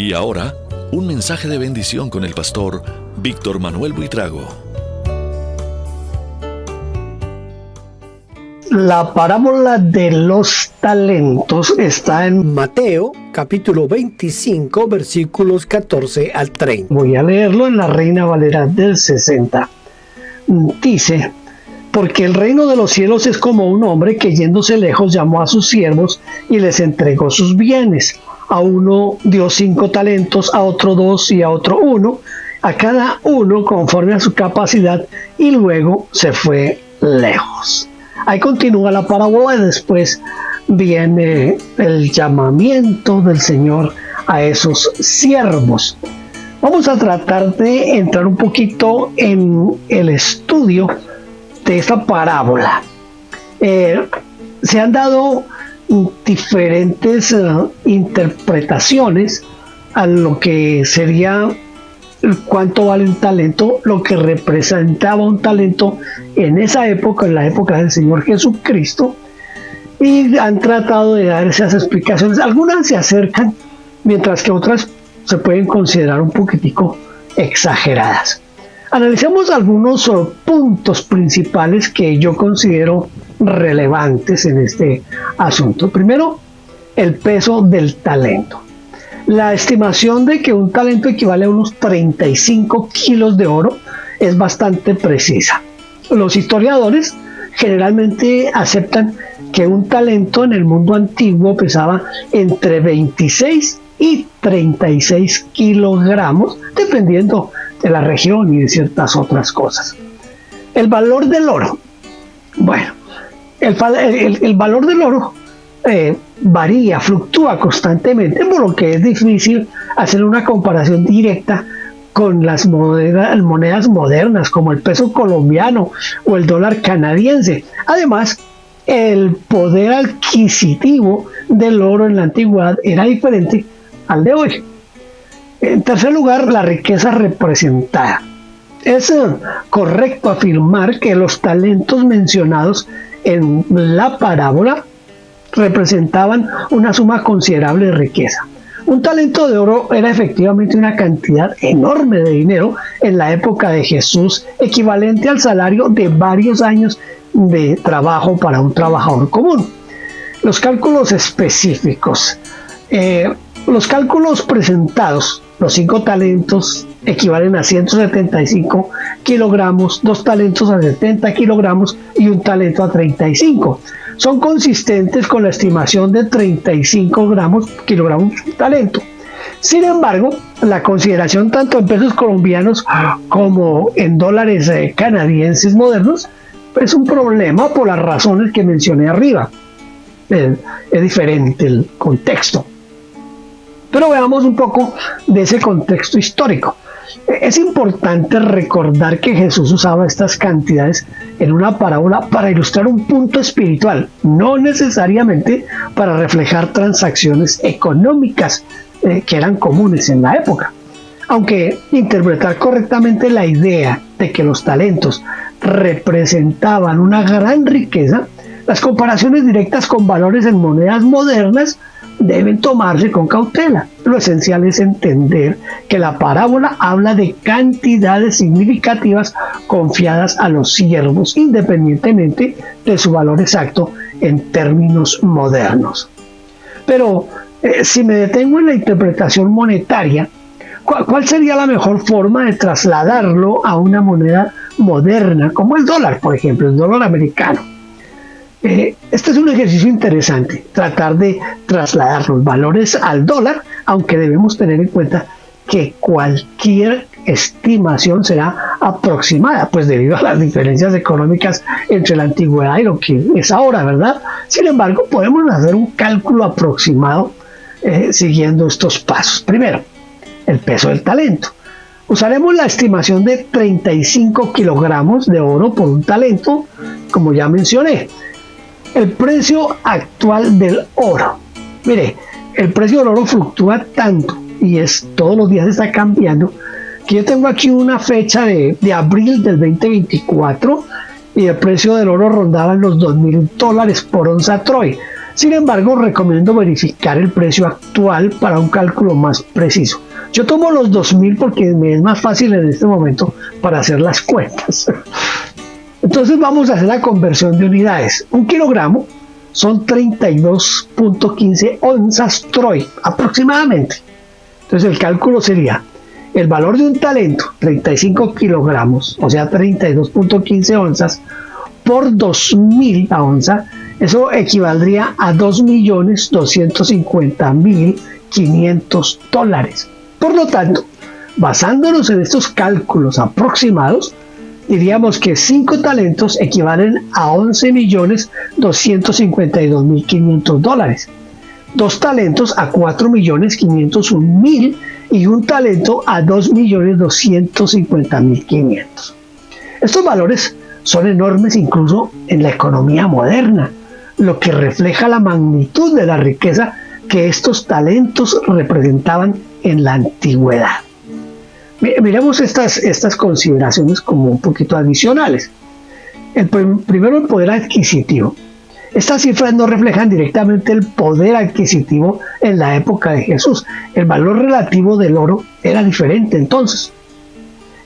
Y ahora, un mensaje de bendición con el pastor Víctor Manuel Buitrago. La parábola de los talentos está en Mateo, capítulo 25, versículos 14 al 30. Voy a leerlo en la Reina Valera del 60. Dice: porque el reino de los cielos es como un hombre que yéndose lejos llamó a sus siervos y les entregó sus bienes. A uno dio 5 talentos, a otro 2 y a otro 1, a cada uno conforme a su capacidad, y luego se fue lejos. Ahí continúa la parábola y después viene el llamamiento del Señor a esos siervos. Vamos a tratar de entrar un poquito en el estudio de esta parábola. Se han dado diferentes interpretaciones a lo que sería cuánto vale un talento, lo que representaba un talento en esa época, en la época del Señor Jesucristo, y han tratado de dar esas explicaciones. Algunas se acercan, mientras que otras se pueden considerar un poquitico exageradas. Analicemos algunos puntos principales que yo considero relevantes en este asunto. Primero, el peso del talento. La estimación de que un talento equivale a unos 35 kilos de oro es bastante precisa. Los historiadores generalmente aceptan que un talento en el mundo antiguo pesaba entre 26 y 36 kilogramos, dependiendo de la región y de ciertas otras cosas. El valor del oro. Bueno, el valor del oro varía, fluctúa constantemente, por lo que es difícil hacer una comparación directa con las monedas modernas como el peso colombiano o el dólar canadiense. Además, el poder adquisitivo del oro en la antigüedad era diferente al de hoy. En tercer lugar, la riqueza representada. Es correcto afirmar que los talentos mencionados en la parábola representaban una suma considerable de riqueza. Un talento de oro era efectivamente una cantidad enorme de dinero en la época de Jesús, equivalente al salario de varios años de trabajo para un trabajador común. Los cálculos específicos. Los cálculos presentados, los 5 talentos equivalen a 175 kilogramos, 2 talentos a 70 kilogramos y un talento a 35. Son consistentes con la estimación de 35 kilogramos un talento. Sin embargo, la consideración tanto en pesos colombianos como en dólares canadienses modernos es un problema por las razones que mencioné arriba. Es diferente el contexto. Pero veamos un poco de ese contexto histórico. Es importante recordar que Jesús usaba estas cantidades en una parábola para ilustrar un punto espiritual, no necesariamente para reflejar transacciones económicas que eran comunes en la época. Aunque interpretar correctamente la idea de que los talentos representaban una gran riqueza, las comparaciones directas con valores en monedas modernas deben tomarse con cautela. Lo esencial es entender que la parábola habla de cantidades significativas confiadas a los siervos, independientemente de su valor exacto en términos modernos. Pero si me detengo en la interpretación monetaria, ¿cuál sería la mejor forma de trasladarlo a una moneda moderna, como el dólar, por ejemplo, el dólar americano? Este es un ejercicio interesante, tratar de trasladar los valores al dólar, aunque debemos tener en cuenta que cualquier estimación será aproximada, pues debido a las diferencias económicas entre la antigüedad y lo que es ahora, ¿verdad? Sin embargo, podemos hacer un cálculo aproximado siguiendo estos pasos. Primero, el peso del talento. Usaremos la estimación de 35 kilogramos de oro por un talento, como ya mencioné. El precio actual del oro. Mire, el precio del oro fluctúa tanto y todos los días está cambiando, que yo tengo aquí una fecha de abril del 2024 y el precio del oro rondaba en los $2,000 por onza Troy. Sin embargo, recomiendo verificar el precio actual para un cálculo más preciso. Yo tomo los 2.000 porque me es más fácil en este momento para hacer las cuentas. Entonces vamos a hacer la conversión de unidades. 1 kilogramo son 32.15 onzas Troy aproximadamente. Entonces el cálculo sería el valor de un talento, 35 kilogramos, o sea 32.15 onzas, por 2.000 la onza. Eso equivaldría a $2.250.500. Por lo tanto, basándonos en estos cálculos aproximados, diríamos que 5 talentos equivalen a $11.252.500. 2 talentos a $4.501.000 y un talento a $2.250.500. Estos valores son enormes incluso en la economía moderna, lo que refleja la magnitud de la riqueza que estos talentos representaban en la antigüedad. Miremos estas consideraciones como un poquito adicionales. Primero, el poder adquisitivo. Estas cifras no reflejan directamente el poder adquisitivo en la época de Jesús. El valor relativo del oro era diferente entonces.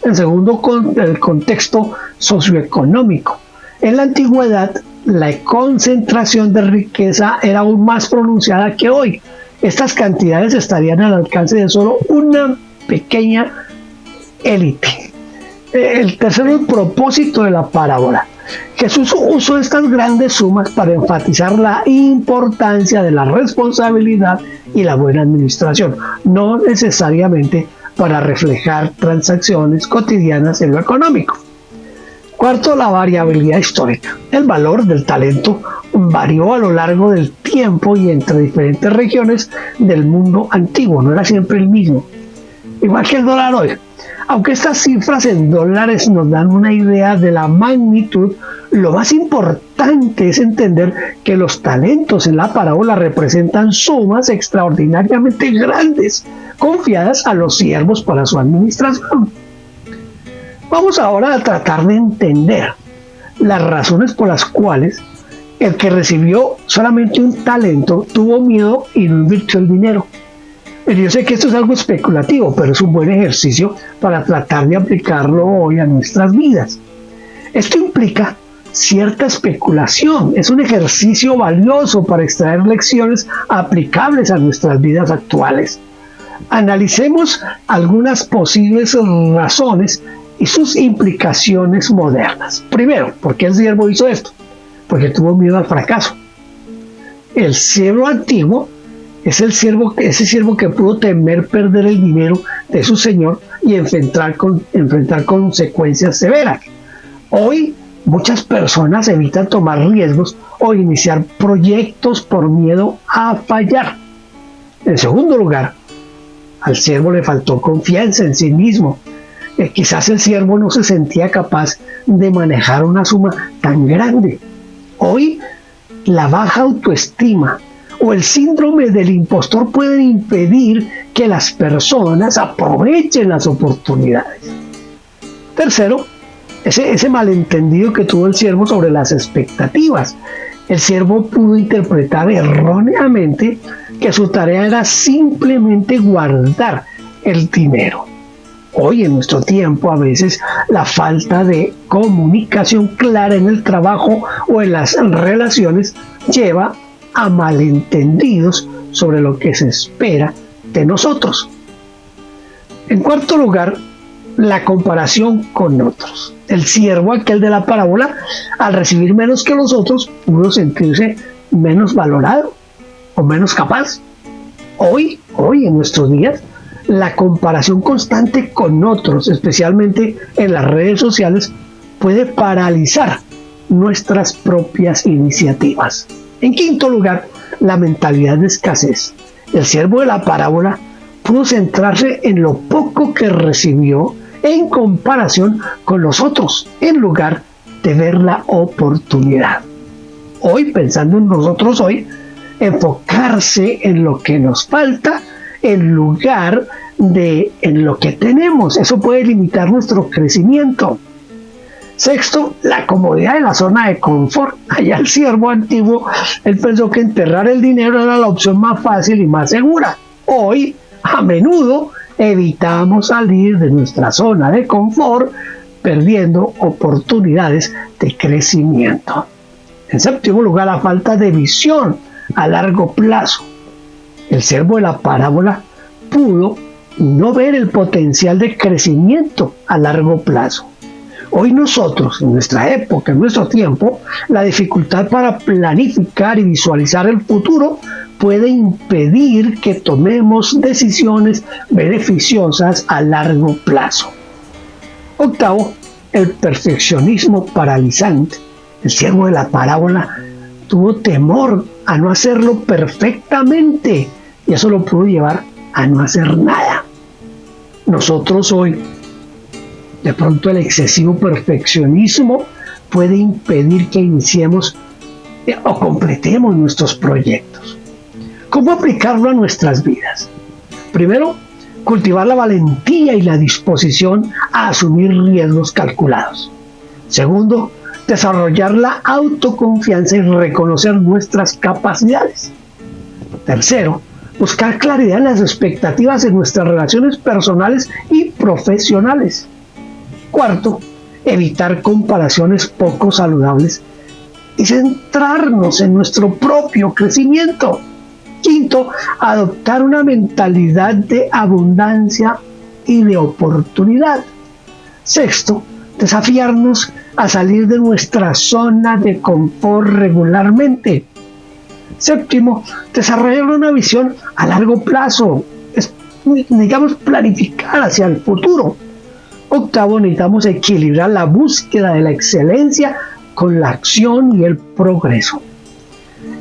En segundo, el contexto socioeconómico. En la antigüedad, la concentración de riqueza era aún más pronunciada que hoy. Estas cantidades estarían al alcance de solo una pequeña élite. El tercero, el propósito de la parábola. Jesús usó estas grandes sumas para enfatizar la importancia de la responsabilidad y la buena administración, no necesariamente para reflejar transacciones cotidianas en lo económico. Cuarto, la variabilidad histórica. El valor del talento varió a lo largo del tiempo y entre diferentes regiones del mundo antiguo, no era siempre el mismo. Igual que el dólar hoy. Aunque estas cifras en dólares nos dan una idea de la magnitud, lo más importante es entender que los talentos en la parábola representan sumas extraordinariamente grandes, confiadas a los siervos para su administración. Vamos ahora a tratar de entender las razones por las cuales el que recibió solamente un talento tuvo miedo y no invirtió el dinero. Yo sé que esto es algo especulativo, pero es un buen ejercicio para tratar de aplicarlo hoy a nuestras vidas. Esto implica cierta especulación, es un ejercicio valioso para extraer lecciones aplicables a nuestras vidas actuales. Analicemos algunas posibles razones y sus implicaciones modernas. Primero, ¿por qué el siervo hizo esto? Porque tuvo miedo al fracaso. El siervo antiguo es ese siervo que pudo temer perder el dinero de su señor y enfrentar consecuencias severas. Hoy muchas personas evitan tomar riesgos o iniciar proyectos por miedo a fallar. En segundo lugar, al siervo le faltó confianza en sí mismo. Quizás el siervo no se sentía capaz de manejar una suma tan grande. Hoy, la baja autoestima o el síndrome del impostor pueden impedir que las personas aprovechen las oportunidades. Tercero, ese malentendido que tuvo el siervo sobre las expectativas. El siervo pudo interpretar erróneamente que su tarea era simplemente guardar el dinero. Hoy, en nuestro tiempo, a veces la falta de comunicación clara en el trabajo o en las relaciones lleva a malentendidos sobre lo que se espera de nosotros. En cuarto lugar, la comparación con otros. El siervo, aquel de la parábola, al recibir menos que los otros, pudo sentirse menos valorado o menos capaz. Hoy en nuestros días, la comparación constante con otros, especialmente en las redes sociales, puede paralizar nuestras propias iniciativas. En quinto lugar, la mentalidad de escasez. El siervo de la parábola pudo centrarse en lo poco que recibió en comparación con los otros, en lugar de ver la oportunidad. Hoy, pensando en nosotros hoy, enfocarse en lo que nos falta en lugar de en lo que tenemos. Eso puede limitar nuestro crecimiento. Sexto, la comodidad de la zona de confort. Allá el siervo antiguo, él pensó que enterrar el dinero era la opción más fácil y más segura. Hoy, a menudo, evitamos salir de nuestra zona de confort, perdiendo oportunidades de crecimiento. En séptimo lugar, la falta de visión a largo plazo. El siervo de la parábola pudo no ver el potencial de crecimiento a largo plazo. Hoy nosotros, en nuestra época, en nuestro tiempo, la dificultad para planificar y visualizar el futuro puede impedir que tomemos decisiones beneficiosas a largo plazo. Octavo, el perfeccionismo paralizante. El siervo de la parábola tuvo temor a no hacerlo perfectamente y eso lo pudo llevar a no hacer nada. Nosotros hoy, de pronto el excesivo perfeccionismo puede impedir que iniciemos o completemos nuestros proyectos. ¿Cómo aplicarlo a nuestras vidas? Primero, cultivar la valentía y la disposición a asumir riesgos calculados. Segundo, desarrollar la autoconfianza y reconocer nuestras capacidades. Tercero, buscar claridad en las expectativas en nuestras relaciones personales y profesionales. Cuarto, evitar comparaciones poco saludables y centrarnos en nuestro propio crecimiento. Quinto, adoptar una mentalidad de abundancia y de oportunidad. Sexto, desafiarnos a salir de nuestra zona de confort regularmente. Séptimo, desarrollar una visión a largo plazo. Necesitamos planificar hacia el futuro. Octavo, necesitamos equilibrar la búsqueda de la excelencia con la acción y el progreso.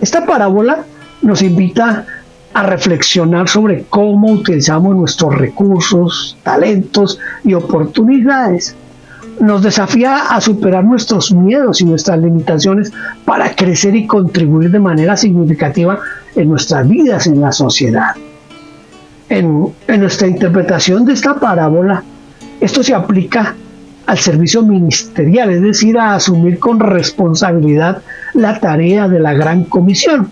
Esta parábola nos invita a reflexionar sobre cómo utilizamos nuestros recursos, talentos y oportunidades. Nos desafía a superar nuestros miedos y nuestras limitaciones para crecer y contribuir de manera significativa en nuestras vidas, en la sociedad. En nuestra interpretación de esta parábola, esto se aplica al servicio ministerial, es decir, a asumir con responsabilidad la tarea de la gran comisión.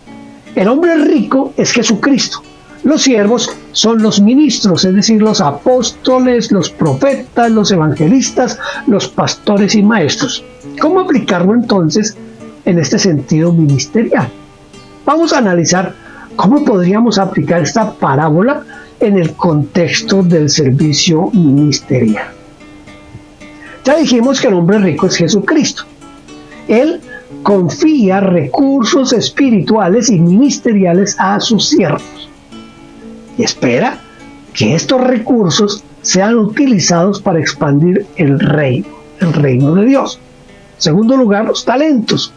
El hombre rico es Jesucristo. Los siervos son los ministros, es decir, los apóstoles, los profetas, los evangelistas, los pastores y maestros. ¿Cómo aplicarlo entonces en este sentido ministerial? Vamos a analizar cómo podríamos aplicar esta parábola en el contexto del servicio ministerial. Ya dijimos que el hombre rico es Jesucristo. Él confía recursos espirituales y ministeriales a sus siervos y espera que estos recursos sean utilizados para expandir el reino de Dios. En segundo lugar, los talentos.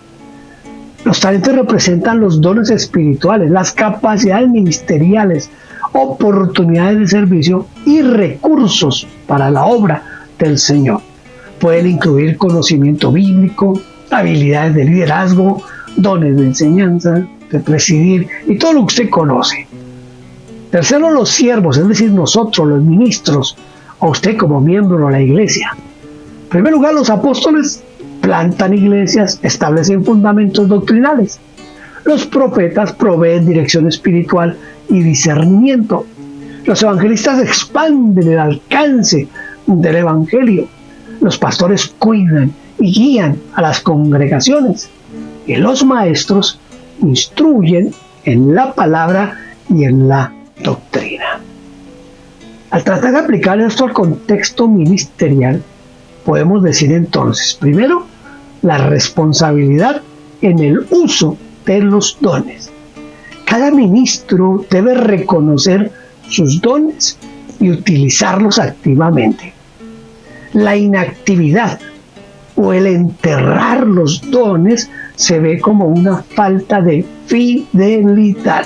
Los talentos representan los dones espirituales, las capacidades ministeriales, oportunidades de servicio y recursos para la obra del Señor. Pueden incluir conocimiento bíblico, habilidades de liderazgo, dones de enseñanza, de presidir y todo lo que usted conoce. Tercero, los siervos, es decir, nosotros, los ministros, o usted como miembro de la iglesia. En primer lugar, los apóstoles plantan iglesias, establecen fundamentos doctrinales. Los profetas proveen dirección espiritual y discernimiento. Los evangelistas expanden el alcance del evangelio. Los pastores cuidan y guían a las congregaciones. Y los maestros instruyen en la palabra y en la doctrina. Al tratar de aplicar esto al contexto ministerial, podemos decir entonces, primero, la responsabilidad en el uso de los dones. Cada ministro debe reconocer sus dones y utilizarlos activamente. La inactividad o el enterrar los dones se ve como una falta de fidelidad.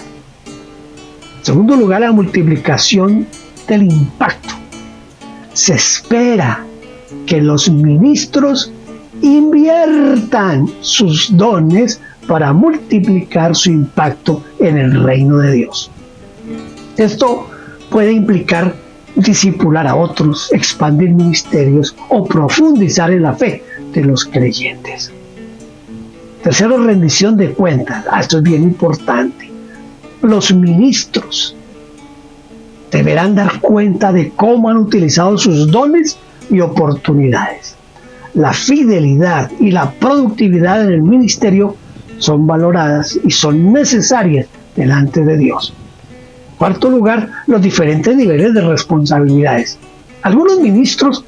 En segundo lugar, la multiplicación del impacto. Se espera que los ministros inviertan sus dones para multiplicar su impacto en el reino de Dios. Esto puede implicar discipular a otros, expandir ministerios o profundizar en la fe, de los creyentes. Tercero, rendición de cuentas. Esto es bien importante. Los ministros deberán dar cuenta de cómo han utilizado sus dones y oportunidades. La fidelidad y la productividad en el ministerio son valoradas y son necesarias delante de Dios. Cuarto lugar, los diferentes niveles de responsabilidades. Algunos ministros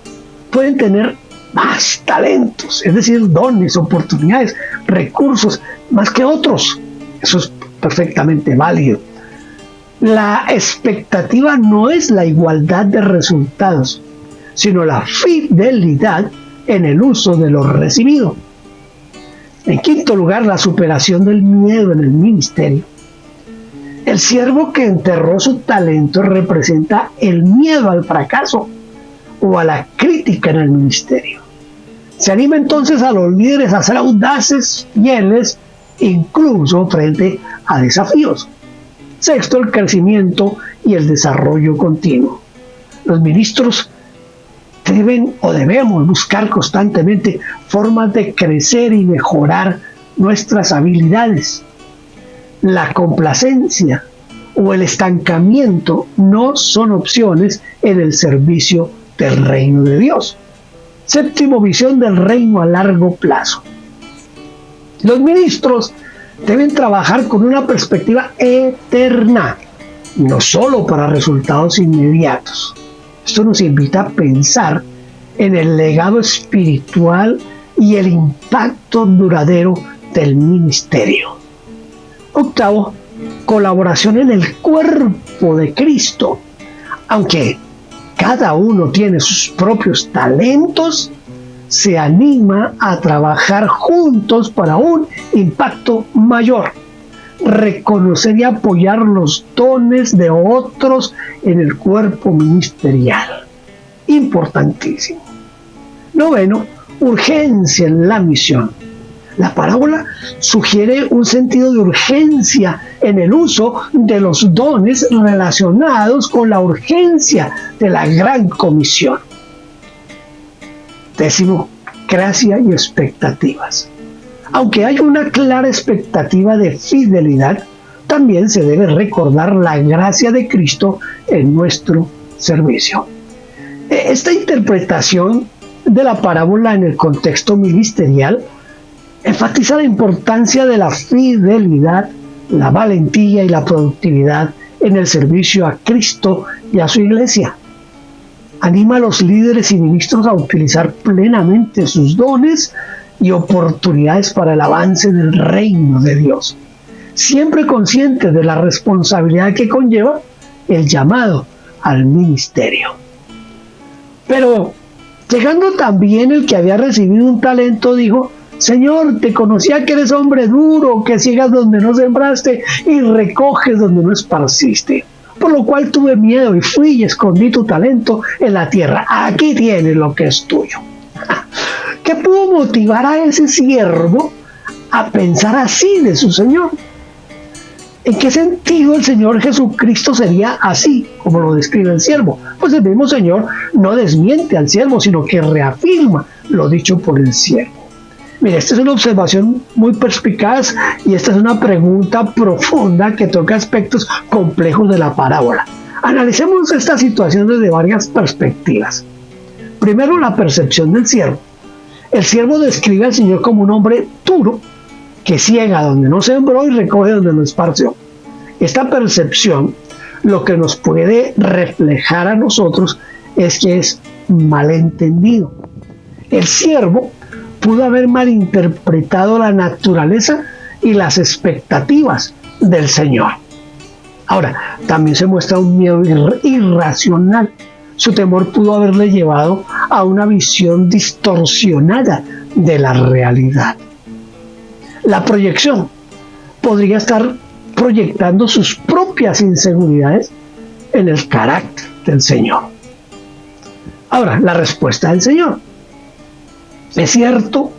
pueden tener más talentos, es decir, dones, oportunidades, recursos, más que otros. Eso es perfectamente válido. La expectativa no es la igualdad de resultados, sino la fidelidad en el uso de lo recibido. En quinto lugar, la superación del miedo en el ministerio. El siervo que enterró su talento representa el miedo al fracaso o a la crítica en el ministerio. Se anima entonces a los líderes a ser audaces, fieles, incluso frente a desafíos. Sexto, el crecimiento y el desarrollo continuo. Los ministros debemos buscar constantemente formas de crecer y mejorar nuestras habilidades. La complacencia o el estancamiento no son opciones en el servicio del reino de Dios. Séptimo, visión del reino a largo plazo. Los ministros deben trabajar con una perspectiva eterna, no solo para resultados inmediatos. Esto nos invita a pensar en el legado espiritual y el impacto duradero del ministerio. Octavo, colaboración en el cuerpo de Cristo. Aunque cada uno tiene sus propios talentos, se anima a trabajar juntos para un impacto mayor. Reconocer y apoyar los dones de otros en el cuerpo ministerial. Importantísimo. Noveno, urgencia en la misión. La parábola sugiere un sentido de urgencia en el uso de los dones relacionados con la urgencia de la gran comisión. Décimo, gracia y expectativas. Aunque hay una clara expectativa de fidelidad, también se debe recordar la gracia de Cristo en nuestro servicio. Esta interpretación de la parábola en el contexto ministerial enfatiza la importancia de la fidelidad, la valentía y la productividad en el servicio a Cristo y a su iglesia. Anima a los líderes y ministros a utilizar plenamente sus dones y oportunidades para el avance del reino de Dios, siempre conscientes de la responsabilidad que conlleva el llamado al ministerio. Pero llegando también el que había recibido un talento, dijo: Señor, te conocía que eres hombre duro, que ciegas donde no sembraste y recoges donde no esparciste. Por lo cual tuve miedo y fui y escondí tu talento en la tierra. Aquí tienes lo que es tuyo. ¿Qué pudo motivar a ese siervo a pensar así de su Señor? ¿En qué sentido el Señor Jesucristo sería así, como lo describe el siervo? Pues el mismo Señor no desmiente al siervo, sino que reafirma lo dicho por el siervo. Mira, esta es una observación muy perspicaz y esta es una pregunta profunda que toca aspectos complejos de la parábola. Analicemos esta situación desde varias perspectivas. Primero, la percepción del siervo. El siervo describe al Señor como un hombre duro, que ciega donde no sembró y recoge donde no esparció. Esta percepción lo que nos puede reflejar a nosotros es que es malentendido. El siervo pudo haber malinterpretado la naturaleza y las expectativas del Señor. Ahora, también se muestra un miedo irracional. Su temor pudo haberle llevado a una visión distorsionada de la realidad. La proyección podría estar proyectando sus propias inseguridades en el carácter del Señor. Ahora, la respuesta del Señor. Es cierto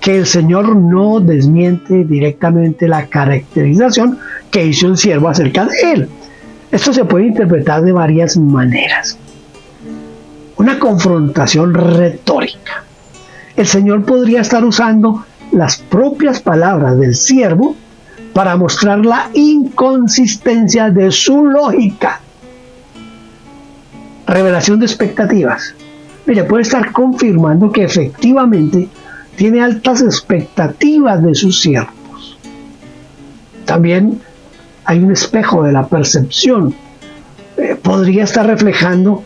que el Señor no desmiente directamente la caracterización que hizo el siervo acerca de él. Esto se puede interpretar de varias maneras. Una confrontación retórica. el Señor podría estar usando las propias palabras del siervo para mostrar la inconsistencia de su lógica. Revelación de expectativas. Mire, puede estar confirmando que efectivamente tiene altas expectativas de sus siervos. También hay un espejo de la percepción. Podría estar reflejando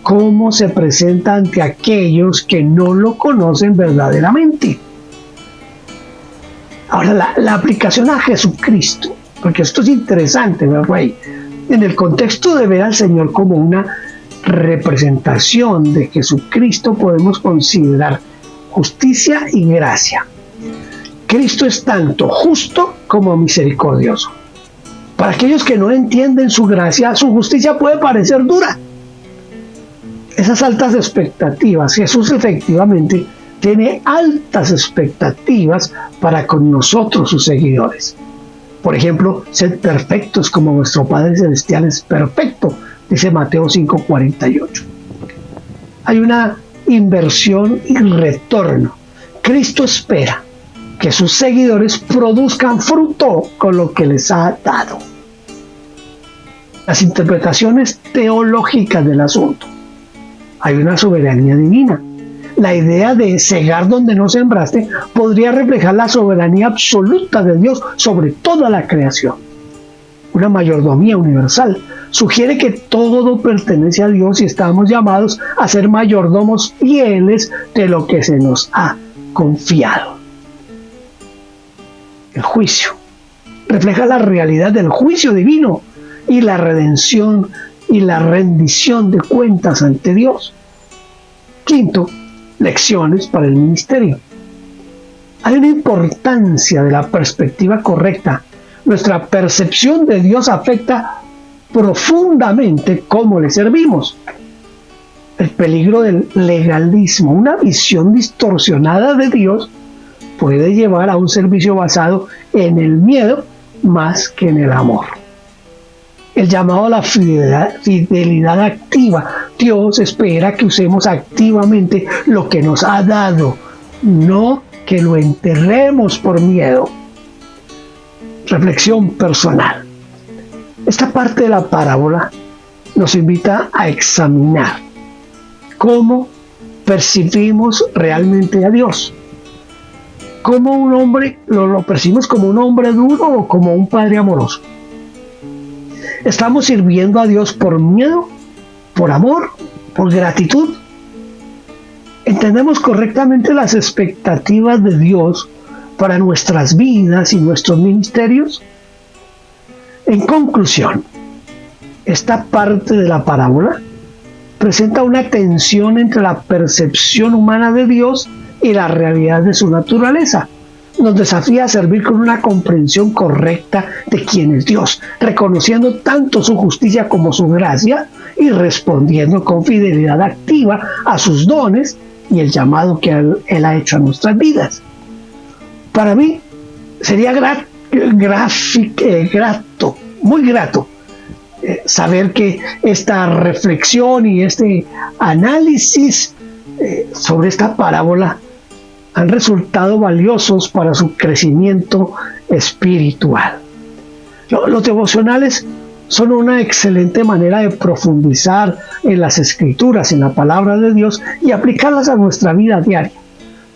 cómo se presenta ante aquellos que no lo conocen verdaderamente. Ahora, la aplicación a Jesucristo, porque esto es interesante, ¿verdad? En el contexto de ver al Señor como una representación de Jesucristo, podemos considerar justicia y gracia. Cristo es tanto justo como misericordioso. Para aquellos que no entienden su gracia, su justicia puede parecer dura. Esas altas expectativas, Jesús efectivamente tiene altas expectativas para con nosotros, sus seguidores. Por ejemplo, sed perfectos como vuestro Padre Celestial es perfecto, dice Mateo 5:48. Hay una inversión y retorno. Cristo espera que sus seguidores produzcan fruto con lo que les ha dado. Las interpretaciones teológicas del asunto. Hay una soberanía divina. La idea de cegar donde no sembraste podría reflejar la soberanía absoluta de Dios sobre toda la creación. Una mayordomía universal sugiere que todo pertenece a Dios y estamos llamados a ser mayordomos fieles de lo que se nos ha confiado. El juicio refleja la realidad del juicio divino y la redención y la rendición de cuentas ante Dios. Quinto, lecciones para el ministerio. Hay una importancia de la perspectiva correcta. Nuestra percepción de Dios afecta profundamente cómo le servimos. El peligro del legalismo, una visión distorsionada de Dios, puede llevar a un servicio basado en el miedo más que en el amor. El llamado a la fidelidad activa. Dios espera que usemos activamente lo que nos ha dado, no que lo enterremos por miedo. Reflexión personal. Esta parte de la parábola nos invita a examinar cómo percibimos realmente a Dios. ¿Cómo un hombre lo percibimos como un hombre duro o como un padre amoroso? ¿Estamos sirviendo a Dios por miedo, por amor, por gratitud? ¿Entendemos correctamente las expectativas de Dios para nuestras vidas y nuestros ministerios? En conclusión, esta parte de la parábola presenta una tensión entre la percepción humana de Dios y la realidad de su naturaleza. Nos desafía a servir con una comprensión correcta de quién es Dios, reconociendo tanto su justicia como su gracia y respondiendo con fidelidad activa a sus dones y el llamado que Él ha hecho a nuestras vidas. Para mí sería muy grato saber que esta reflexión y este análisis sobre esta parábola han resultado valiosos para su crecimiento espiritual. Los devocionales son una excelente manera de profundizar en las Escrituras, en la palabra de Dios y aplicarlas a nuestra vida diaria.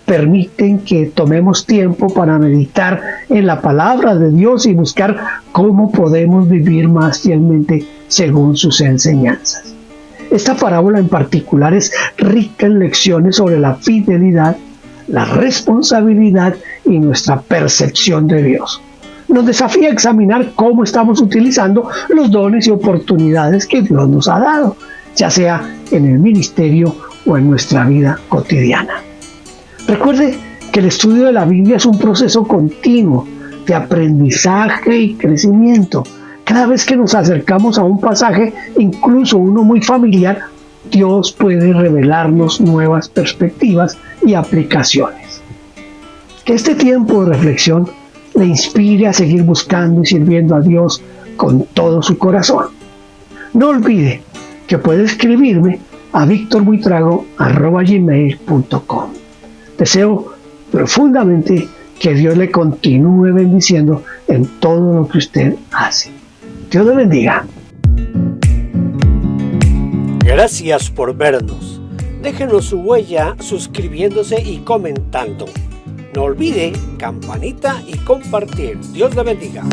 Permiten que tomemos tiempo para meditar en la palabra de Dios y buscar cómo podemos vivir más fielmente según sus enseñanzas. Esta parábola en particular es rica en lecciones sobre la fidelidad, la responsabilidad y nuestra percepción de Dios. Nos desafía a examinar cómo estamos utilizando los dones y oportunidades que Dios nos ha dado, ya sea en el ministerio o en nuestra vida cotidiana. Recuerde que el estudio de la Biblia es un proceso continuo de aprendizaje y crecimiento. Cada vez que nos acercamos a un pasaje, incluso uno muy familiar, Dios puede revelarnos nuevas perspectivas y aplicaciones. Que este tiempo de reflexión le inspire a seguir buscando y sirviendo a Dios con todo su corazón. No olvide que puede escribirme a victorbuitrago@gmail.com. Deseo profundamente que Dios le continúe bendiciendo en todo lo que usted hace. Dios le bendiga. Gracias por vernos. Déjenos su huella suscribiéndose y comentando. No olvide campanita y compartir. Dios le bendiga.